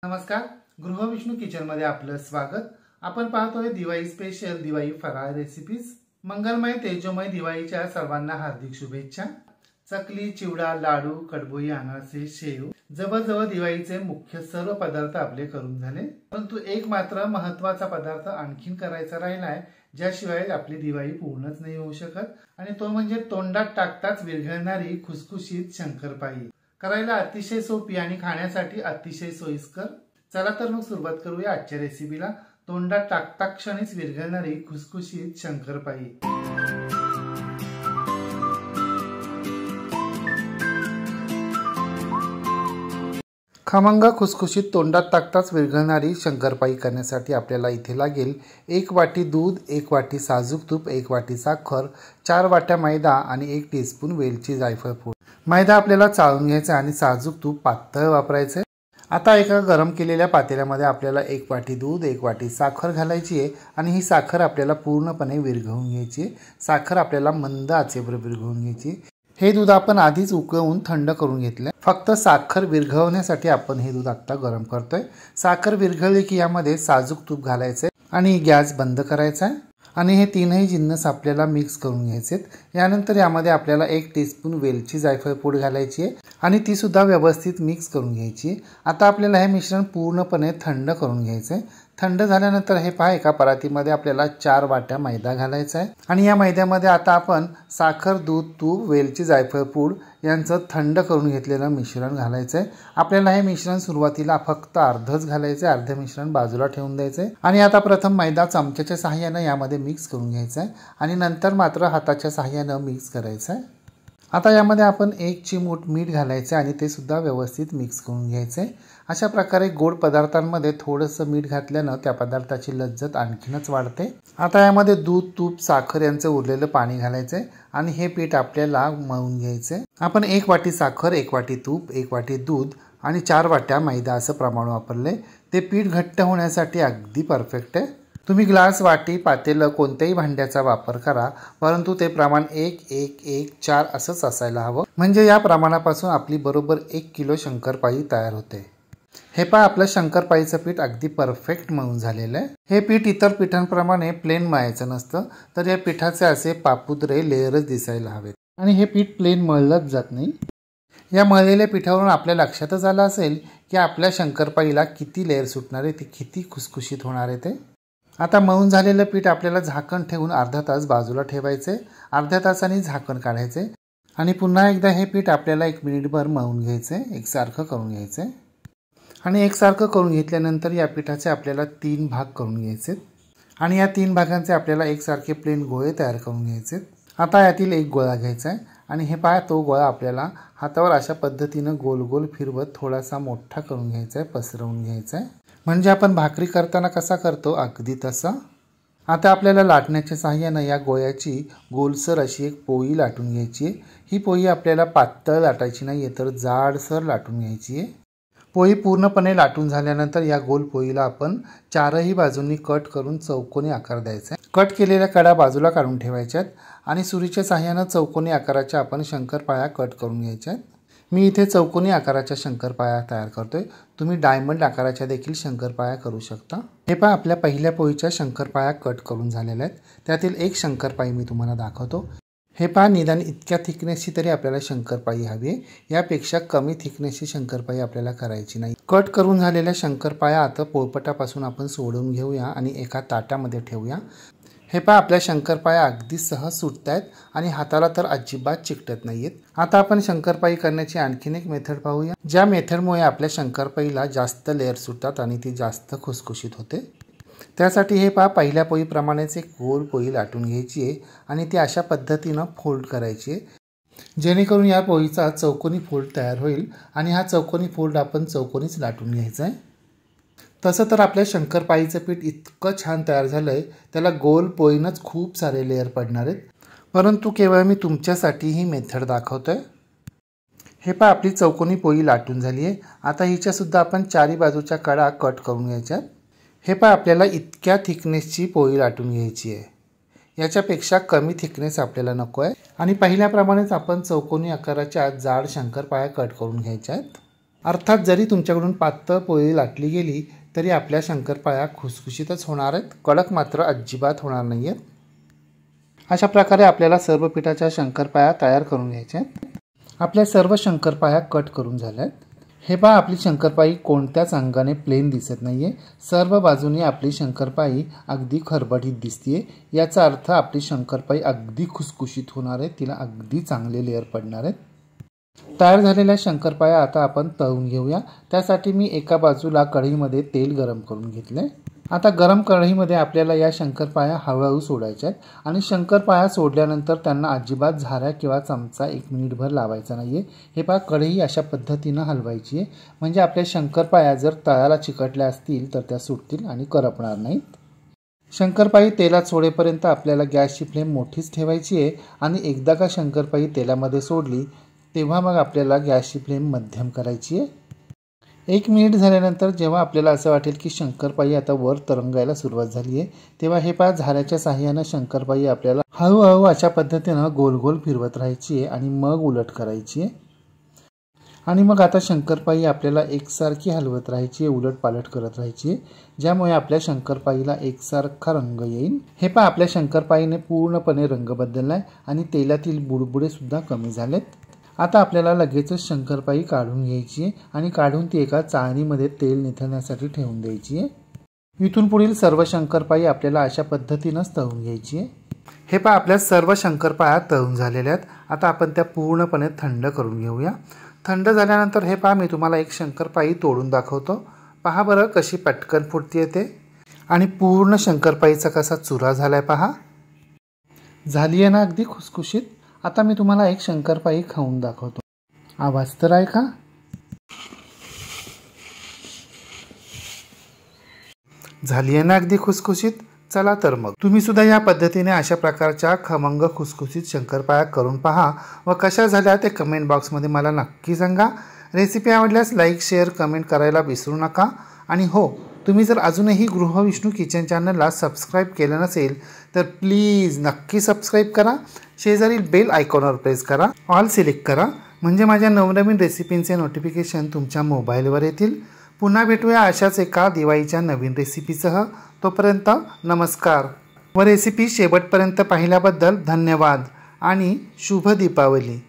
नमस्कार, गृहविष्णू किचनमध्ये आपलं स्वागत। आपण पाहतोय दिवाळी स्पेशल दिवाळी फराळ रेसिपीज। मंगलमय तेजोमय दिवाळीच्या सर्वांना हार्दिक शुभेच्छा। चकली, चिवडा, लाडू, कडबोई, अनारसे, शेव जवळजवळ दिवाळीचे मुख्य सर्व पदार्थ आपले करून झाले, परंतु एक मात्र महत्त्वाचा पदार्थ आणखीन करायचा राहिलाय, ज्याशिवाय आपली दिवाळी पूर्णच नाही होऊ शकत, आणि तो म्हणजे तोंडात टाकताच विरघळणारी खुसखुशीत शंकरपाळी। करायला अतिशय सोपी आणि खाण्यासाठी अतिशय सोयीस्कर। चला तर मग सुरुवात करूया आजच्या रेसिपीला। तोंडात टाकता क्षणीच विरघळणारी खुसखुशीत शंकरपाळी। खमंग खुसखुशीत तोंडात टाकताच विरघळणारी शंकरपाळी करण्यासाठी आपल्याला इथे लागेल 1 वाटी दूध, 1 वाटी साजूक तूप, 1 वाटी साखर, 4 वाट्या मैदा आणि 1 टीस्पून वेलची जायफळ पूड। मैदा आपल्याला चाळून घ्यायचा आणि साजूक तूप पातळ वापरायचे। आता एका गरम केलेल्या पातेल्यामध्ये आपल्याला 1 वाटी दूध, 1 वाटी साखर घालायची आहे आणि ही साखर आपल्याला पूर्णपणे विरघळून घ्यायची आहे। साखर आपल्याला मंद आचेवर विरघळून घ्यायची। हे दूध आपण आधीच उकळून थंड करून घेतले, फक्त साखर विरघळवण्यासाठी आपण हे दूध आता गरम करतोय। साखर विरघळली की यामध्ये साजूक तूप घालायचे आणि गॅस बंद करायचा आणि हे तीनही जिन्नस आपल्याला मिक्स करून घ्यायचे। यानंतर यामध्ये आपल्याला 1 टीस्पून वेलची जायफळ पूड घालायची आहे आणि ती सुद्धा व्यवस्थित मिक्स करून घ्यायची। आता आपल्याला हे मिश्रण पूर्णपणे थंड करून घ्यायचे। थंड झाल्यानंतर हे पहा, एका परातीमध्ये आपल्याला 4 वाट्या मैदा घालायचा आहे आणि या मैद्यामध्ये आता आपण साखर, दूध, तूप, वेलची जायफळ पूड यांचं थंड करून घेतलेलं मिश्रण घालायचं आहे। आपल्याला हे मिश्रण सुरुवातीला फक्त अर्धच घालायचं आहे, अर्धे मिश्रण बाजूला ठेवून द्यायचं आहे आणि आता प्रथम मैदा चमच्याच्या सहाय्याने यामध्ये मिक्स करून घ्यायचा आहे आणि नंतर मात्र हाताच्या सहाय्याने मिक्स करायचं आहे। आता यामध्ये आपण 1 चिमूट मीठ घालायचे आणि ते सुद्धा व्यवस्थित मिक्स करून घ्यायचे। अशा प्रकारे गोड पदार्थांमध्ये थोडंसं मीठ घातल्यानं त्या पदार्थाची लज्जत आणखीनच वाढते। आता यामध्ये दूध, तूप, साखर यांचं उरलेलं पाणी घालायचे आणि हे पीठ आपल्याला मळून घ्यायचे। आपण 1 वाटी साखर, 1 वाटी तूप, 1 वाटी दूध आणि 4 वाट्या मैदा असं प्रमाण वापरले। ते पीठ घट्ट होण्यासाठी अगदी परफेक्ट आहे। तुम्ही ग्लास, वाटी, पातेलं कोणत्याही भांड्याचा वापर करा, परंतु ते प्रमाण 1-1-1-4 असंच असायला हवं, म्हणजे या प्रमाणापासून आपली बरोबर 1 किलो शंकरपाळी तयार होते। हे पहा, आपलं शंकरपाळीचं पीठ अगदी परफेक्ट मळून झालेलं आहे। हे पीठ इतर पिठांप्रमाणे प्लेन मळायचं नसतं, तर या पिठाचे असे पापुद्रे लेयरच दिसायला हवेत आणि हे पीठ प्लेन मळलंच जात नाही। या मळलेल्या पिठावरून आपल्या लक्षातच आलं असेल की आपल्या शंकरपाळीला किती लेयर सुटणार आहे, ते किती खुसखुशीत होणार आहे ते। आता मळून झालेलं पीठ आपल्याला झाकण ठेवून अर्धा तास बाजूला ठेवायचे। अर्ध्या तासाने झाकण काढायचे आणि पुन्हा एकदा हे पीठ आपल्याला 1 मिनिटभर मळून घ्यायचे, एकसारखं करून घ्यायचे आणि एकसारखं करून घेतल्यानंतर या पिठाचे आपल्याला 3 भाग करून घ्यायचे आणि या 3 भागांचे आपल्याला एकसारखे प्लेन गोळे तयार करून घ्यायचे। आता यातील 1 गोळा घ्यायचा आहे आणि हे पहा, तो गोळा आपल्याला हातावर अशा पद्धतीनं गोल गोल फिरवत थोडासा मोठा करून घ्यायचा आहे, पसरवून घ्यायचा आहे, म्हणजे आपण भाकरी करताना कसा करतो अगदी तसा। आता आपल्याला लाटण्याच्या सहाय्याने या गोळ्याची गोलसर अशी एक पोळी लाटून घ्यायची आहे। ही पोळी आपल्याला पातळ लाटायची नाही आहे, तर जाडसर लाटून घ्यायची आहे। पोळी पूर्णपणे लाटून झाल्यानंतर या गोल पोळीला आपण 4ही बाजूंनी कट करून चौकोनी आकार द्यायचा आहे। कट केलेल्या कडा बाजूला काढून ठेवायच्यात आणि सुरीच्या सहाय्याने चौकोनी आकाराच्या आपण शंकरपाळ्या कट करून घ्यायच्या आहेत। मी इथे चौकोनी आकाराच्या शंकरपाळ्या तयार करतोय, तुम्ही डायमंड आकाराच्या देखील शंकरपाळ्या करू शकता। हे पहा, आपल्या पहिल्या पोळीच्या शंकरपाळ्या कट करून झालेल्या आहेत। त्यातील एक शंकरपाळी मी तुम्हाला दाखवतो। हे पहा, निदान इतक्या थिकनेसची तरी आपल्याला शंकरपाळी हवी आहे, यापेक्षा कमी थिकनेसची शंकरपाळी आपल्याला करायची नाही। कट करून झालेल्या शंकरपाळ्या आता पोळपटापासून आपण सोडून घेऊया आणि एका ताटामध्ये ठेवूया। हे पहा, आपल्या शंकरपाळ्या अगदी सहज सुटत आहेत आणि हाताला तर अजिबात चिकटत नाहीयेत। आता आपण शंकरपाळी करण्याची आणखीन एक मेथड पाहूया, ज्या मेथडमुळे आपल्या शंकरपाळीला जास्त लेअर सुटतात आणि ती जास्त खुसखुशीत होते। त्यासाठी हे पहा, पहिल्या पोळीप्रमाणेच एक गोल पोळी लाटून घ्यायची आहे आणि ती अशा पद्धतीनं फोल्ड करायची आहे, जेणेकरून या पोळीचा चौकोनी फोल्ड तयार होईल आणि हा चौकोनी फोल्ड आपण चौकोनीच लाटून घ्यायचा आहे। तसं तर आपल्या शंकरपाळीचं पीठ इतकं छान तयार झालं आहे, त्याला गोल पोळीनंच खूप सारे लेअर पडणार आहेत, परंतु केवळ मी तुमच्यासाठी ही मेथड दाखवतोय। हे पहा, आपली चौकोनी पोळी लाटून झाली आहे। आता हिच्यासुद्धा आपण 4ही बाजूच्या कडा कट करून घ्यायच्यात। हे पहा, आपल्याला इतक्या थिकनेसची पोळी लाटून घ्यायची आहे, याच्यापेक्षा कमी थिकनेस आपल्याला नको आहे आणि पहिल्याप्रमाणेच आपण चौकोनी आकाराच्या जाड शंकरपाळ्या कट करून घ्यायच्या आहेत। अर्थात जरी तुमच्याकडून पातळ पोळी लाटली गेली तरी आपल्या शंकरपाळ्या खुसखुशीतच होणार आहेत, कडक मात्र अजिबात होणार नाही आहेत। अशा प्रकारे आपल्याला सर्व पिठाच्या शंकरपाळ्या तयार करून घ्यायच्या आहेत। आपल्या सर्व शंकरपाळ्या कट करून झाल्या आहेत। हे पहा, आपली शंकरपाळी कोणत्याच अंगाने प्लेन दिसत नाही आहे, सर्व बाजूने आपली शंकरपाळी अगदी खरबडीत दिसते। याचा अर्थ आपली शंकरपाळी अगदी खुसखुशीत होणार आहे, तिला अगदी चांगले लेअर पडणार आहेत। तयार झालेल्या शंकरपाळ्या आता आपण तळून घेऊया। त्यासाठी मी एका बाजूला कढईमध्ये तेल गरम करून घेतले। आता गरम कढईमध्ये आपल्याला या शंकरपाळ्या हळूहळू सोडायच्या आहेत आणि शंकरपाळ्या सोडल्यानंतर त्यांना अजिबात झाऱ्या किंवा चमचा 1 मिनिटभर लावायचा नाही आहे। हे पहा, कढई अशा पद्धतीनं हलवायची आहे, म्हणजे आपल्या शंकरपाळ्या जर तळाला चिकटल्या असतील तर त्या सुटतील आणि करपणार नाहीत। शंकरपाळी तेलात सोडेपर्यंत आपल्याला गॅसची फ्लेम मोठीच ठेवायची आहे आणि एकदा का शंकरपाळी तेलामध्ये सोडली तेव्हा मग आपल्याला गॅसची फ्लेम मध्यम करायची आहे। 1 मिनिट झाल्यानंतर जेव्हा आपल्याला असं वाटेल की शंकरपाळी आता वर तरंगायला सुरुवात झाली आहे, तेव्हा हे पहा, झाऱ्याच्या साहाय्याने शंकरपाळी आपल्याला हळूहळू अशा पद्धतीनं गोल गोल फिरवत राहायची आहे आणि मग उलट करायची आहे। आणि मग आता शंकरपाळी आपल्याला एकसारखी हलवत राहायची आहे, उलट पालट करत राहायची आहे, ज्यामुळे आपल्या शंकरपाळीला एकसारखा रंग येईल। हे पहा, आपल्या शंकरपाळीने पूर्णपणे रंग बदललाय आणि तेलातील बुडबुडे सुद्धा कमी झालेत। आता आपल्याला लगेचच शंकरपाळी काढून घ्यायची आहे आणि काढून ती एका चाळणीमध्ये तेल निथळण्यासाठी ठेवून द्यायची आहे। इथून पुढील सर्व शंकरपाळी आपल्याला अशा पद्धतीनंच तळून घ्यायची आहे। हे पहा, आपल्या सर्व शंकरपाळ्या तळून झालेल्या आहेत। आता आपण त्या पूर्णपणे थंड करून घेऊया। थंड झाल्यानंतर हे पहा, मी तुम्हाला एक शंकरपाळी तोडून दाखवतो। पहा बरं कशी पटकन फुटते ते आणि पूर्ण शंकरपाळीचा कसा चुरा झालाय पहा। झाली आहे ना अगदी खुसखुशीत। आता मी तुम्हाला एक शंकरपाळी खाऊन दाखवतो, आवाज तर आहे का? झाली आहे ना अगदी खुसखुशीत। चला तर मग तुम्ही सुद्धा या पद्धतीने अशा प्रकारच्या खमंग खुसखुशीत शंकरपाळ्या करून पहा व कशा झाल्या ते कमेंट बॉक्समध्ये मला नक्की सांगा। रेसिपी आवडल्यास लाईक, शेअर, कमेंट करायला विसरू नका। आणि हो, तुम्ही जर अजूनही गृहविष्णू किचन चॅनलला सबस्क्राईब केलं नसेल तर प्लीज नक्की सबस्क्राईब करा। शेजारील बेल आयकॉनवर प्रेस करा, ऑल सिलेक्ट करा, म्हणजे माझ्या नवनवीन रेसिपींचे नोटिफिकेशन तुमच्या मोबाईलवर येतील। पुन्हा भेटूया अशाच एका दिवाळीच्या नवीन रेसिपीसह। तोपर्यंत नमस्कार व रेसिपी शेवटपर्यंत पाहिल्याबद्दल धन्यवाद आणि शुभ दीपावली।